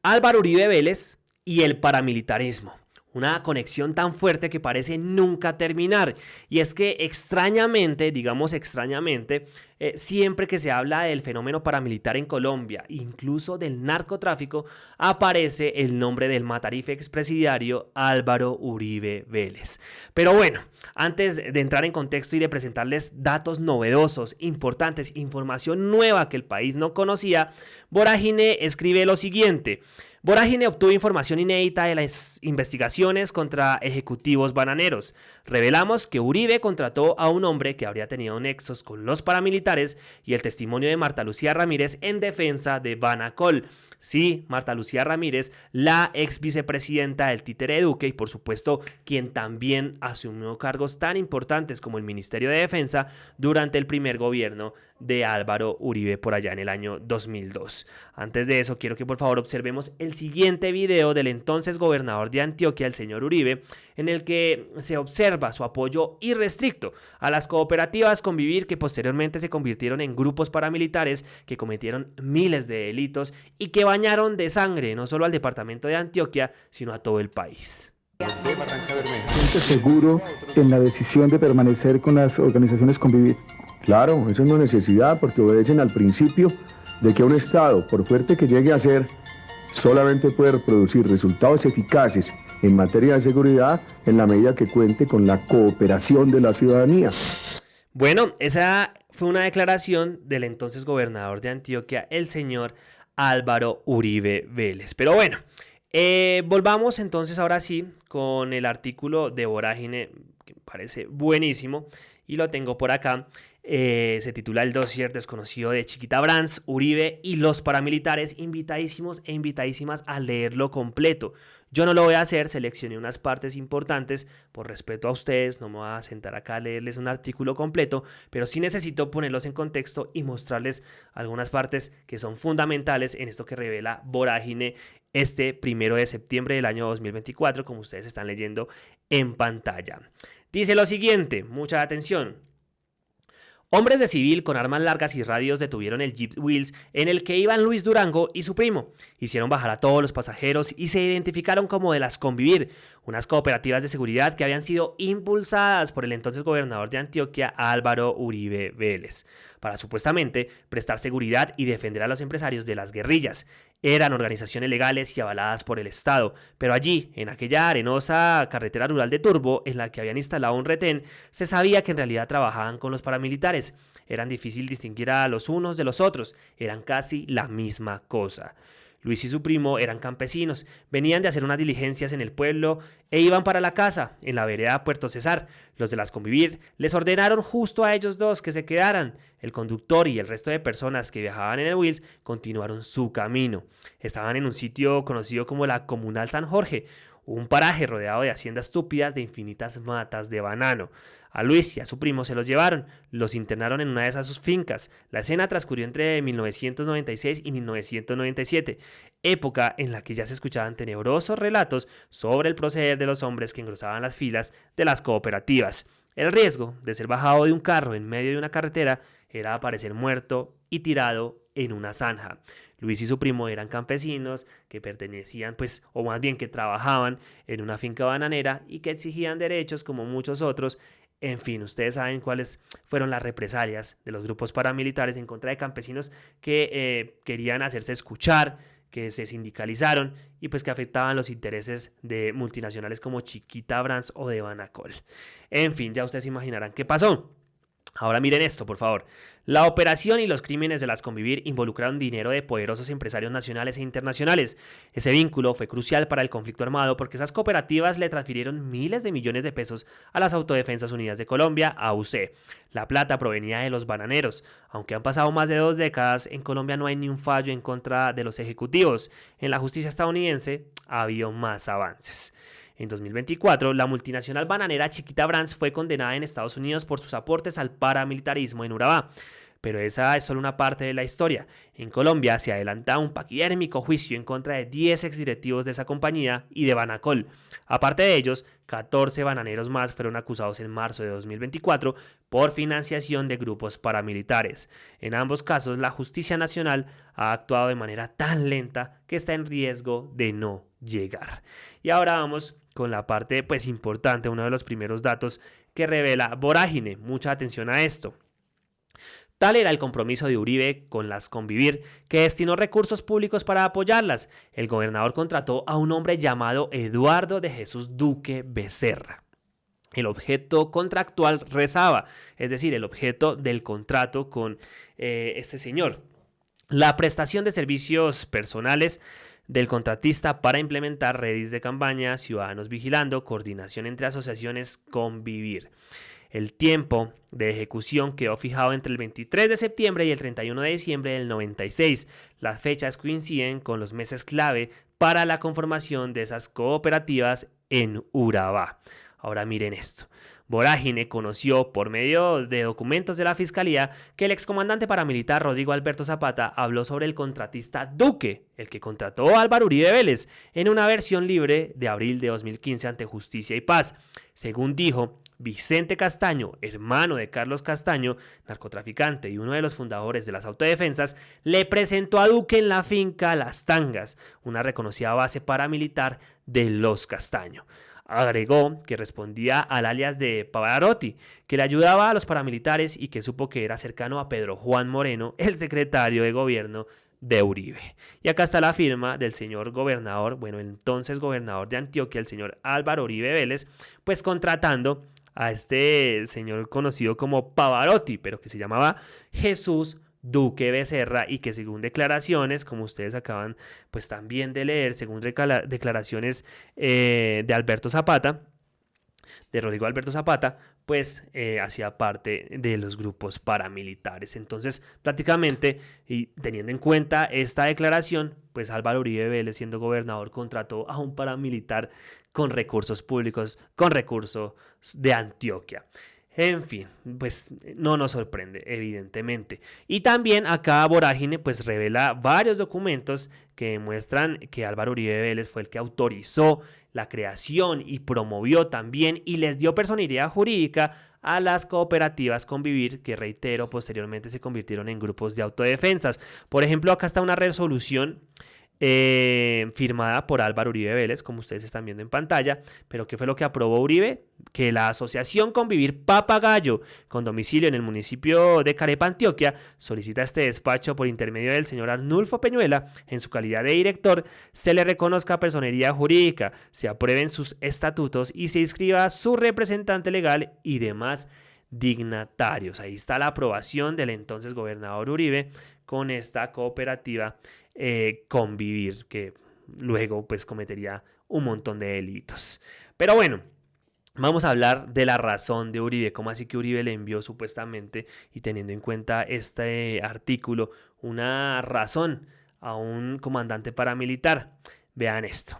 Álvaro Uribe Vélez y el paramilitarismo. Una conexión tan fuerte que parece nunca terminar. Y es que extrañamente, digamos extrañamente, siempre que se habla del fenómeno paramilitar en Colombia, incluso del narcotráfico, aparece el nombre del matarife expresidiario Álvaro Uribe Vélez. Pero bueno, antes de entrar en contexto y de presentarles datos novedosos, importantes, información nueva que el país no conocía, Vorágine escribe lo siguiente. Vorágine obtuvo información inédita de las investigaciones contra ejecutivos bananeros. Revelamos que Uribe contrató a un hombre que habría tenido nexos con los paramilitares y el testimonio de Marta Lucía Ramírez en defensa de Banacol. Sí, Marta Lucía Ramírez, la ex vicepresidenta del títere Duque y por supuesto quien también asumió cargos tan importantes como el Ministerio de Defensa durante el primer gobierno de Álvaro Uribe por allá en el año 2002. Antes de eso, quiero que por favor observemos el siguiente video del entonces gobernador de Antioquia, el señor Uribe, en el que se observa su apoyo irrestricto a las cooperativas Convivir, que posteriormente se convirtieron en grupos paramilitares que cometieron miles de delitos y que bañaron de sangre no solo al departamento de Antioquia, sino a todo el país. ¿Siente seguro en la decisión de permanecer con las organizaciones Convivir? Claro, eso es una necesidad porque obedecen al principio de que un Estado, por fuerte que llegue a ser, solamente puede producir resultados eficaces en materia de seguridad en la medida que cuente con la cooperación de la ciudadanía. Bueno, esa fue una declaración del entonces gobernador de Antioquia, el señor Álvaro Uribe Vélez. Pero bueno, volvamos entonces ahora sí con el artículo de Vorágine, que me parece buenísimo, y lo tengo por acá. Se titula El dossier desconocido de Chiquita Brands, Uribe y los paramilitares. Invitadísimos e invitadísimas a leerlo completo. Yo no lo voy a hacer, seleccioné unas partes importantes por respeto a ustedes, no me voy a sentar acá a leerles un artículo completo, pero sí necesito ponerlos en contexto y mostrarles algunas partes que son fundamentales en esto que revela Vorágine este 1 de septiembre del año 2024, como ustedes están leyendo en pantalla. Dice lo siguiente, mucha atención. Hombres de civil con armas largas y radios detuvieron el Jeep Wheels en el que iban Luis Durango y su primo. Hicieron bajar a todos los pasajeros y se identificaron como de las Convivir, unas cooperativas de seguridad que habían sido impulsadas por el entonces gobernador de Antioquia, Álvaro Uribe Vélez, para supuestamente prestar seguridad y defender a los empresarios de las guerrillas. Eran organizaciones legales y avaladas por el Estado, pero allí, en aquella arenosa carretera rural de Turbo, en la que habían instalado un retén, se sabía que en realidad trabajaban con los paramilitares. Eran difícil distinguir a los unos de los otros, eran casi la misma cosa. Luis y su primo eran campesinos, venían de hacer unas diligencias en el pueblo e iban para la casa, en la vereda Puerto Cesar. Los de las Convivir les ordenaron justo a ellos dos que se quedaran. El conductor y el resto de personas que viajaban en el Wheels continuaron su camino. Estaban en un sitio conocido como la Comunal San Jorge, un paraje rodeado de haciendas estúpidas de infinitas matas de banano. A Luis y a su primo se los llevaron, los internaron en una de esas sus fincas. La escena transcurrió entre 1996 y 1997, época en la que ya se escuchaban tenebrosos relatos sobre el proceder de los hombres que engrosaban las filas de las cooperativas. El riesgo de ser bajado de un carro en medio de una carretera era aparecer muerto y tirado en una zanja. Luis y su primo eran campesinos que pertenecían, pues, o más bien que trabajaban en una finca bananera y que exigían derechos como muchos otros. En fin, ustedes saben cuáles fueron las represalias de los grupos paramilitares en contra de campesinos que querían hacerse escuchar, que se sindicalizaron y pues que afectaban los intereses de multinacionales como Chiquita Brands o de Banacol. En fin, ya ustedes imaginarán qué pasó. Ahora miren esto, por favor. La operación y los crímenes de las Convivir involucraron dinero de poderosos empresarios nacionales e internacionales. Ese vínculo fue crucial para el conflicto armado porque esas cooperativas le transfirieron miles de millones de pesos a las Autodefensas Unidas de Colombia, AUC. La plata provenía de los bananeros. Aunque han pasado más de 2 décadas, en Colombia no hay ni un fallo en contra de los ejecutivos. En la justicia estadounidense ha habido más avances. En 2024, la multinacional bananera Chiquita Brands fue condenada en Estados Unidos por sus aportes al paramilitarismo en Urabá. Pero esa es solo una parte de la historia. En Colombia se adelanta un paquidérmico juicio en contra de 10 exdirectivos de esa compañía y de Banacol. Aparte de ellos, 14 bananeros más fueron acusados en marzo de 2024 por financiación de grupos paramilitares. En ambos casos, la justicia nacional ha actuado de manera tan lenta que está en riesgo de no llegar. Y ahora vamos con la parte pues importante, uno de los primeros datos que revela Vorágine. Mucha atención a esto. Tal era el compromiso de Uribe con las Convivir, que destinó recursos públicos para apoyarlas. El gobernador contrató a un hombre llamado Eduardo de Jesús Duque Becerra. El objeto contractual rezaba, es decir, el objeto del contrato con este señor: la prestación de servicios personales del contratista para implementar redes de campaña, ciudadanos vigilando, coordinación entre asociaciones, Convivir. El tiempo de ejecución quedó fijado entre el 23 de septiembre y el 31 de diciembre del 96. Las fechas coinciden con los meses clave para la conformación de esas cooperativas en Urabá. Ahora miren esto. Vorágine conoció por medio de documentos de la Fiscalía que el excomandante paramilitar Rodrigo Alberto Zapata habló sobre el contratista Duque, el que contrató a Álvaro Uribe Vélez, en una versión libre de abril de 2015 ante Justicia y Paz. Según dijo, Vicente Castaño, hermano de Carlos Castaño, narcotraficante y uno de los fundadores de las autodefensas, le presentó a Duque en la finca Las Tangas, una reconocida base paramilitar de los Castaño. Agregó que respondía al alias de Pavarotti, que le ayudaba a los paramilitares y que supo que era cercano a Pedro Juan Moreno, el secretario de gobierno de Uribe. Y acá está la firma del señor gobernador, bueno, el entonces gobernador de Antioquia, el señor Álvaro Uribe Vélez, pues contratando a este señor conocido como Pavarotti, pero que se llamaba Jesús Duque Becerra, y que según declaraciones, como ustedes acaban pues también de leer, según declaraciones de Alberto Zapata, de Rodrigo Alberto Zapata, pues hacía parte de los grupos paramilitares. Entonces, prácticamente, y teniendo en cuenta esta declaración, pues Álvaro Uribe Vélez, siendo gobernador, contrató a un paramilitar con recursos públicos, con recursos de Antioquia. En fin, pues no nos sorprende, evidentemente. Y también acá Vorágine pues revela varios documentos que demuestran que Álvaro Uribe Vélez fue el que autorizó la creación y promovió también y les dio personalidad jurídica a las cooperativas Convivir, que reitero, posteriormente se convirtieron en grupos de autodefensas. Por ejemplo, acá está una resolución firmada por Álvaro Uribe Vélez, como ustedes están viendo en pantalla. Pero ¿qué fue lo que aprobó Uribe? Que la asociación Convivir Papagayo, con domicilio en el municipio de Carepa, Antioquia, solicita este despacho por intermedio del señor Arnulfo Peñuela, en su calidad de director, se le reconozca personería jurídica, se aprueben sus estatutos y se inscriba su representante legal y demás dignatarios. Ahí está la aprobación del entonces gobernador Uribe con esta cooperativa Convivir, que luego pues cometería un montón de delitos. Pero bueno, vamos a hablar de la razón de Uribe. ¿Cómo así que Uribe le envió supuestamente, y teniendo en cuenta este artículo, una razón a un comandante paramilitar? Vean esto.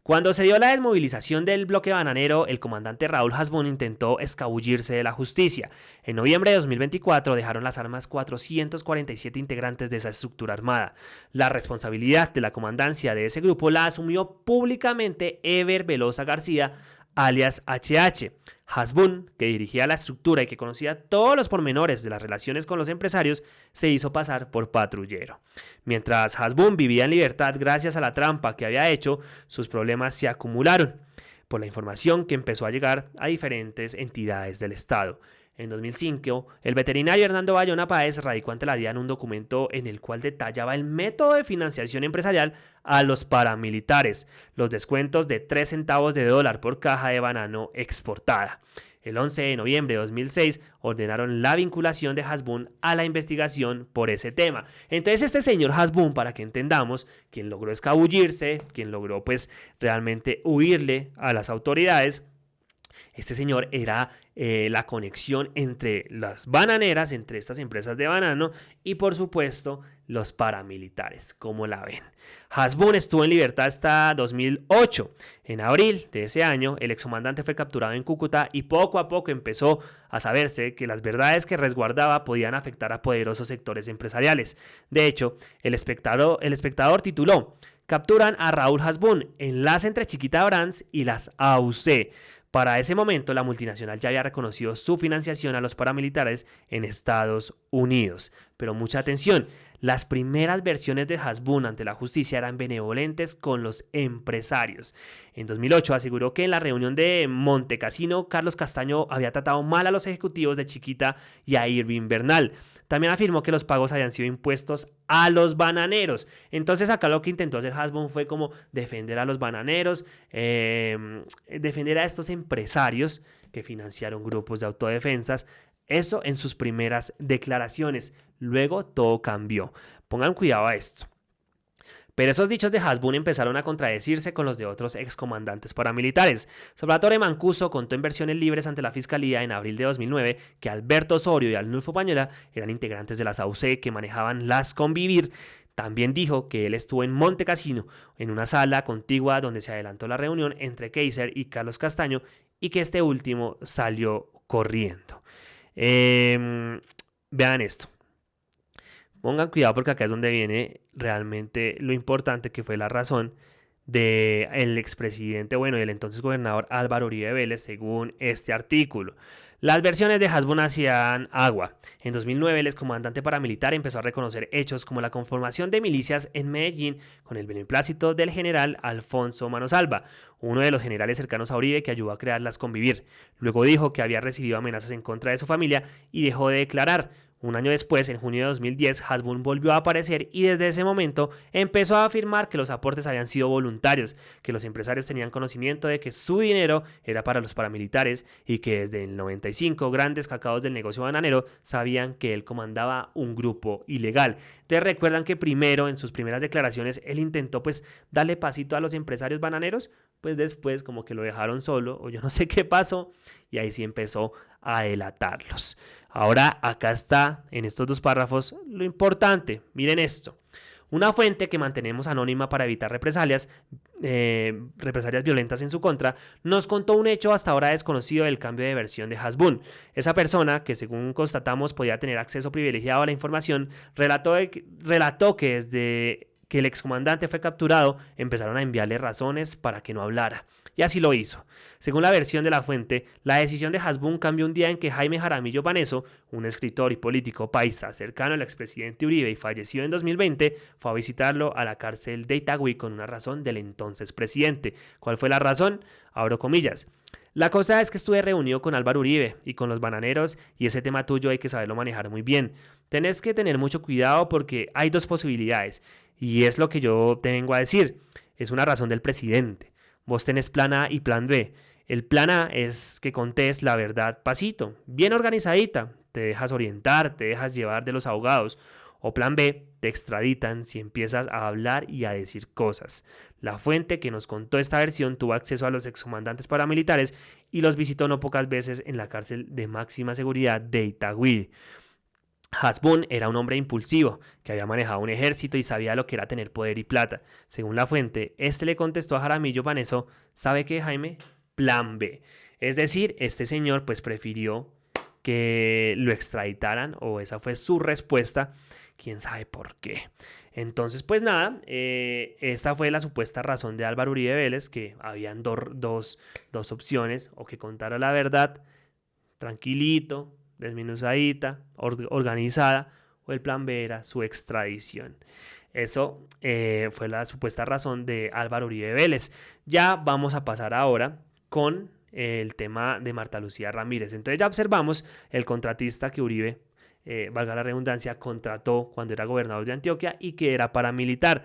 Cuando se dio la desmovilización del bloque bananero, el comandante Raúl Hasbún intentó escabullirse de la justicia. En noviembre de 2024 dejaron las armas 447 integrantes de esa estructura armada. La responsabilidad de la comandancia de ese grupo la asumió públicamente Ever Velosa García, alias HH. Hasbún, que dirigía la estructura y que conocía todos los pormenores de las relaciones con los empresarios, se hizo pasar por patrullero. Mientras Hasbún vivía en libertad gracias a la trampa que había hecho, sus problemas se acumularon por la información que empezó a llegar a diferentes entidades del Estado. En 2005, el veterinario Hernando Bayona Páez radicó ante la DIAN un documento en el cual detallaba el método de financiación empresarial a los paramilitares, los descuentos de 3 centavos de dólar por caja de banano exportada. El 11 de noviembre de 2006 ordenaron la vinculación de Hasbún a la investigación por ese tema. Entonces este señor Hasbún, para que entendamos, quien logró escabullirse, quien logró pues realmente huirle a las autoridades, Este señor era la conexión entre las bananeras, entre estas empresas de banano y por supuesto los paramilitares, como la ven. Hasbun estuvo en libertad hasta 2008. En abril de ese año, el excomandante fue capturado en Cúcuta y poco a poco empezó a saberse que las verdades que resguardaba podían afectar a poderosos sectores empresariales. De hecho, el espectador tituló: "Capturan a Raúl Hasbun, enlace entre Chiquita Brands y las AUC". Para ese momento, la multinacional ya había reconocido su financiación a los paramilitares en Estados Unidos. Pero mucha atención, las primeras versiones de Hasbun ante la justicia eran benevolentes con los empresarios. En 2008 aseguró que en la reunión de Montecassino, Carlos Castaño había tratado mal a los ejecutivos de Chiquita y a Irving Bernal. También afirmó que los pagos habían sido impuestos a los bananeros. Entonces acá lo que intentó hacer Hasbun fue como defender a los bananeros, defender a estos empresarios que financiaron grupos de autodefensas. Eso en sus primeras declaraciones. Luego todo cambió. Pongan cuidado a esto. Pero esos dichos de Hasbun empezaron a contradecirse con los de otros excomandantes paramilitares. Salvatore Mancuso contó en versiones libres ante la Fiscalía en abril de 2009 que Alberto Osorio y Arnulfo Pañuela eran integrantes de las AUC que manejaban las Convivir. También dijo que él estuvo en Montecassino, en una sala contigua donde se adelantó la reunión entre Keiser y Carlos Castaño y que este último salió corriendo. Vean esto. Pongan cuidado porque acá es donde viene realmente lo importante, que fue la razón del expresidente, y el entonces gobernador Álvaro Uribe Vélez, según este artículo. Las versiones de Hasbun hacían agua. En 2009, el excomandante paramilitar empezó a reconocer hechos como la conformación de milicias en Medellín con el beneplácito del general Alfonso Manosalva, uno de los generales cercanos a Uribe que ayudó a crear las Convivir. Luego dijo que había recibido amenazas en contra de su familia y dejó de declarar. Un año después, en junio de 2010, Hasbun volvió a aparecer y desde ese momento empezó a afirmar que los aportes habían sido voluntarios, que los empresarios tenían conocimiento de que su dinero era para los paramilitares y que desde el 95 grandes cacaos del negocio bananero sabían que él comandaba un grupo ilegal. Ustedes recuerdan que primero, en sus primeras declaraciones, él intentó darle pasito a los empresarios bananeros, pues después como que lo dejaron solo o yo no sé qué pasó y ahí sí empezó a delatarlos. Ahora acá está, en estos dos párrafos, lo importante. Miren esto. Una fuente que mantenemos anónima para evitar represalias violentas en su contra, nos contó un hecho hasta ahora desconocido del cambio de versión de Hasbun. Esa persona, que según constatamos podía tener acceso privilegiado a la información, relató que desde que el excomandante fue capturado, empezaron a enviarle razones para que no hablara. Y así lo hizo. Según la versión de la fuente, la decisión de Hasbun cambió un día en que Jaime Jaramillo Paneso, un escritor y político paisa cercano al expresidente Uribe y fallecido en 2020, fue a visitarlo a la cárcel de Itagüí con una razón del entonces presidente. ¿Cuál fue la razón? Abro comillas. La cosa es que estuve reunido con Álvaro Uribe y con los bananeros y ese tema tuyo hay que saberlo manejar muy bien. Tenés que tener mucho cuidado porque hay dos posibilidades y es lo que yo te vengo a decir. Es una razón del presidente. Vos tenés plan A y plan B. El plan A es que contés la verdad pasito, bien organizadita, te dejas orientar, te dejas llevar de los abogados. O plan B, te extraditan si empiezas a hablar y a decir cosas. La fuente que nos contó esta versión tuvo acceso a los excomandantes paramilitares y los visitó no pocas veces en la cárcel de máxima seguridad de Itagüí. Hasbun era un hombre impulsivo, que había manejado un ejército y sabía lo que era tener poder y plata. Según la fuente, este le contestó a Jaramillo Paneso: ¿sabe qué, Jaime? Plan B. Es decir, este señor prefirió que lo extraditaran, o esa fue su respuesta, quién sabe por qué. Entonces, esta fue la supuesta razón de Álvaro Uribe Vélez, que habían dos opciones: o que contara la verdad tranquilito, desmenuzadita, organizada, o el plan B era su extradición. Eso fue la supuesta razón de Álvaro Uribe Vélez. Ya vamos a pasar ahora con el tema de Marta Lucía Ramírez. Entonces ya observamos el contratista que Uribe, valga la redundancia, contrató cuando era gobernador de Antioquia y que era paramilitar.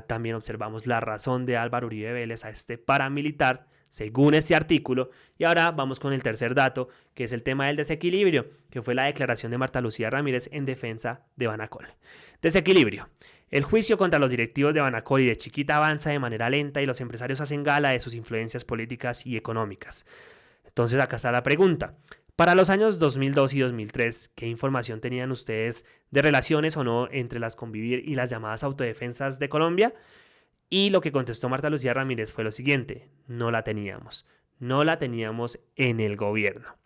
También observamos la razón de Álvaro Uribe Vélez a este paramilitar, según este artículo. Y ahora vamos con el tercer dato, que es el tema del desequilibrio, que fue la declaración de Marta Lucía Ramírez en defensa de Banacol. Desequilibrio. El juicio contra los directivos de Banacol y de Chiquita avanza de manera lenta y los empresarios hacen gala de sus influencias políticas y económicas. Entonces acá está la pregunta. Para los años 2002 y 2003, ¿qué información tenían ustedes de relaciones o no entre las Convivir y las llamadas autodefensas de Colombia? Y lo que contestó Marta Lucía Ramírez fue lo siguiente: no la teníamos en el gobierno.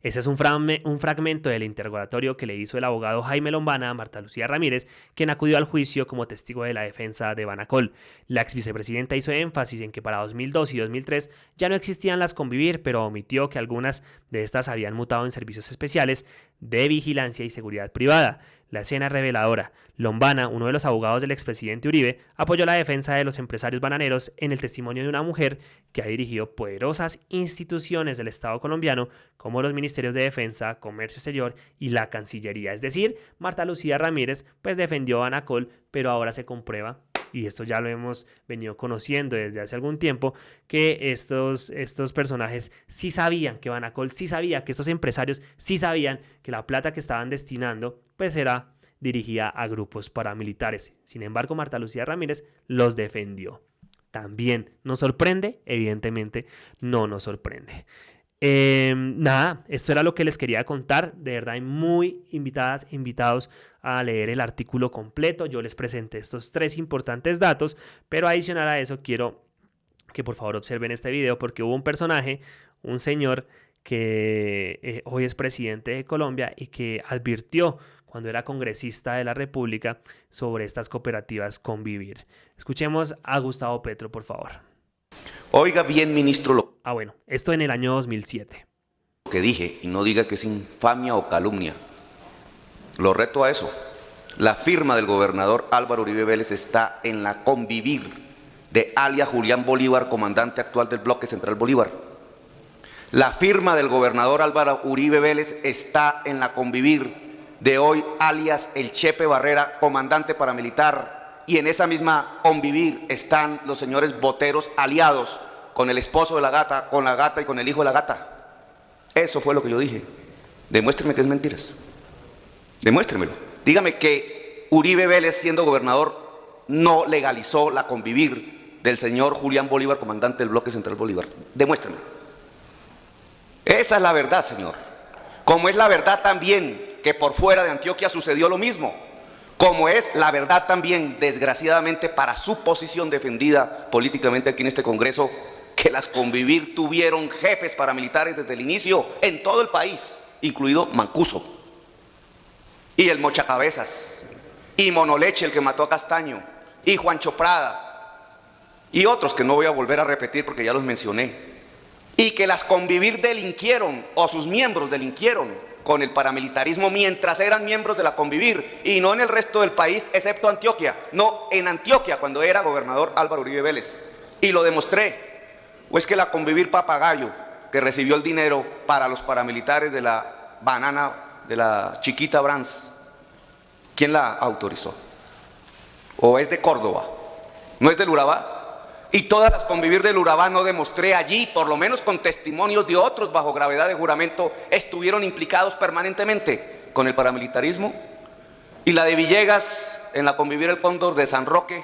Ese es un fragmento del interrogatorio que le hizo el abogado Jaime Lombana a Marta Lucía Ramírez, quien acudió al juicio como testigo de la defensa de Banacol. La ex vicepresidenta hizo énfasis en que para 2002 y 2003 ya no existían las Convivir, pero omitió que algunas de estas habían mutado en servicios especiales de vigilancia y seguridad privada. La escena es reveladora. Lombana, uno de los abogados del expresidente Uribe, apoyó la defensa de los empresarios bananeros en el testimonio de una mujer que ha dirigido poderosas instituciones del Estado colombiano como los Ministerios de Defensa, Comercio Exterior y la Cancillería. Es decir, Marta Lucía Ramírez pues defendió a Banacol, pero ahora se comprueba, y esto ya lo hemos venido conociendo desde hace algún tiempo, que estos personajes sí sabían, que Banacol sí sabía, que estos empresarios sí sabían que la plata que estaban destinando pues era dirigida a grupos paramilitares. Sin embargo, Marta Lucía Ramírez los defendió. ¿También nos sorprende? Evidentemente no nos sorprende. Nada, esto era lo que les quería contar. De verdad, hay muy invitados a leer el artículo completo. Yo les presenté estos 3 importantes datos, pero adicional a eso quiero que por favor observen este video, porque hubo un personaje, un señor que hoy es presidente de Colombia y que advirtió cuando era congresista de la República sobre estas cooperativas Convivir. Escuchemos a Gustavo Petro, por favor. Oiga bien, ministro, Bueno, esto en el año 2007. lo que dije, y no diga que es infamia o calumnia. Lo reto a eso. La firma del gobernador Álvaro Uribe Vélez está en la Convivir de alias Julián Bolívar, comandante actual del Bloque Central Bolívar. La firma del gobernador Álvaro Uribe Vélez está en la Convivir de hoy alias el Chepe Barrera, comandante paramilitar, y en esa misma Convivir están los señores boteros aliados con el esposo de la gata, con la gata y con el hijo de la gata. Eso fue lo que yo dije. Demuéstreme que es mentiras. Demuéstremelo. Dígame que Uribe Vélez, siendo gobernador, no legalizó la Convivir del señor Julián Bolívar, comandante del Bloque Central Bolívar. Demuéstremelo. Esa es la verdad, señor. Como es la verdad también que por fuera de Antioquia sucedió lo mismo. Como es la verdad también, desgraciadamente, para su posición defendida políticamente aquí en este Congreso, que las Convivir tuvieron jefes paramilitares desde el inicio en todo el país, incluido Mancuso, y el Mochacabezas, y Monoleche, el que mató a Castaño, y Juancho Prada, y otros que no voy a volver a repetir porque ya los mencioné, y que las Convivir delinquieron, o sus miembros delinquieron, con el paramilitarismo mientras eran miembros de la Convivir, y no en el resto del país, excepto Antioquia. No, en Antioquia, cuando era gobernador Álvaro Uribe Vélez. Y lo demostré. ¿O es que la Convivir Papagayo, que recibió el dinero para los paramilitares de la banana, de la Chiquita Brands, quién la autorizó? ¿O es de Córdoba? ¿No es del Urabá? Y todas las Convivir del Urabá, no demostré allí, por lo menos con testimonios de otros bajo gravedad de juramento, estuvieron implicados permanentemente con el paramilitarismo. Y la de Villegas, en la Convivir El Cóndor de San Roque,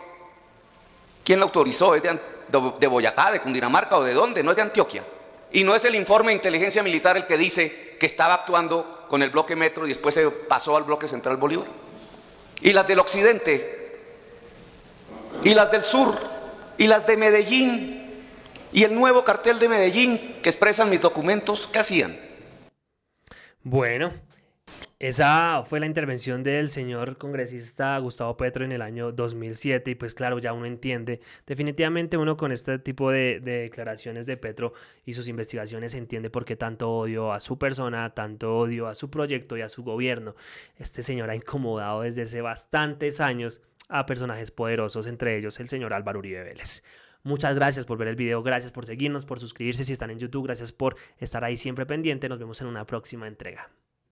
¿quién la autorizó? ¿Es de Boyacá, de Cundinamarca o de dónde? No es de Antioquia. Y no es el informe de inteligencia militar el que dice que estaba actuando con el bloque Metro y después se pasó al bloque Central Bolívar. Y las del occidente, y las del sur, y las de Medellín, y el nuevo cartel de Medellín que expresan mis documentos, ¿qué hacían? Bueno, esa fue la intervención del señor congresista Gustavo Petro en el año 2007 y pues claro, ya uno entiende, definitivamente uno con este tipo de declaraciones de Petro y sus investigaciones entiende por qué tanto odio a su persona, tanto odio a su proyecto y a su gobierno. Este señor ha incomodado desde hace bastantes años a personajes poderosos, entre ellos el señor Álvaro Uribe Vélez. Muchas gracias por ver el video, gracias por seguirnos, por suscribirse si están en YouTube, gracias por estar ahí siempre pendiente. Nos vemos en una próxima entrega.